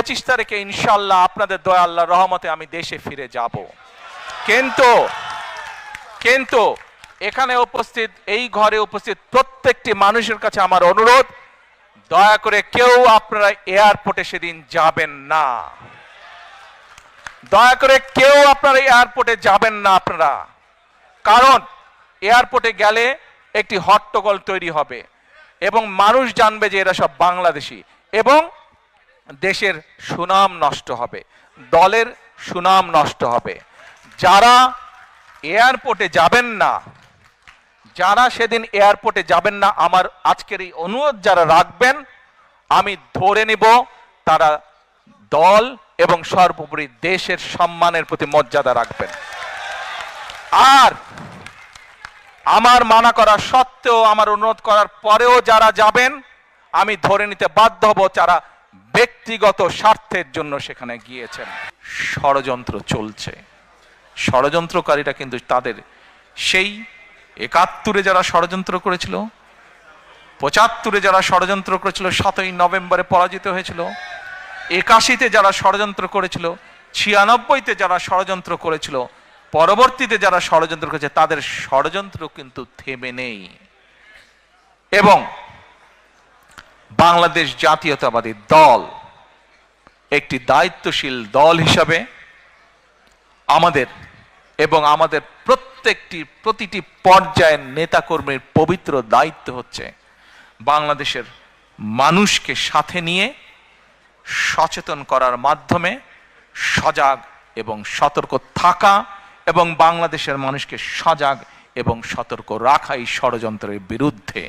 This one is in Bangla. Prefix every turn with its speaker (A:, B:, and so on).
A: 25 তারিখে ইনশাআল্লাহ আপনাদের দয়া আল্লাহর রহমতে আমি দেশে ফিরে যাব। কিন্তু এখানে উপস্থিত, এই ঘরে উপস্থিত প্রত্যেকটি মানুষের কাছে আমার অনুরোধ, দয়া করে কেউ আপনারা এয়ারপোর্টে সেদিন যাবেন না। দয়া করে কেউ আপনারা এয়ারপোর্টে যাবেন না আপনারা, কারণ এয়ারপোর্টে গেলে একটি হট্টগোল তৈরি হবে এবং মানুষ জানবে যে এরা সব বাংলাদেশি, এবং দেশের সুনাম নষ্ট হবে, দলের সুনাম নষ্ট হবে। যারা এয়ারপোর্টে যাবেন না, যারা সেদিন এয়ারপোর্টে যাবেন না, আমার আজকের এই অনুরোধ যারা রাখবেন, আমি ধরে নিব তারা দল এবং সর্বোপরি দেশের সম্মানের প্রতি মর্যাদা রাখবেন। আর আমার মানা করা সত্ত্বেও, আমার অনুরোধ করার পরেও যারা যাবেন, আমি ধরে নিতে বাধ্য হব যারা ব্যক্তিগত স্বার্থের জন্য সেখানে গিয়েছেন। ষড়যন্ত্র চলছে। ষড়যন্ত্রকারীরা কিন্তু তাদের সেই ৭১-এ যারা ষড়যন্ত্র করেছিল, ৭৫-এ যারা ষড়যন্ত্র করেছিল, ৭ই নভেম্বরে পরাজিত হয়েছিল, ৮১-তে যারা ষড়যন্ত্র করেছিল, ৯৬-তে যারা ষড়যন্ত্র করেছিল, পরবর্তীতে যারা ষড়যন্ত্র করেছে, তাদের ষড়যন্ত্র কিন্তু থেমে নেই। এবং বাংলাদেশ জাতীয়তাবাদী দল একটি দায়িত্বশীল দল হিসাবে আমাদের এবং আমাদের প্রতিটি পর্যায়ের নেতাকর্মীর পবিত্র দায়িত্ব হচ্ছে বাংলাদেশের মানুষকে সাথে নিয়ে সচেতন করার মাধ্যমে সজাগ এবং সতর্ক থাকা, এবং বাংলাদেশের মানুষকে সজাগ এবং সতর্ক রাখাই ষড়যন্ত্রের বিরুদ্ধে।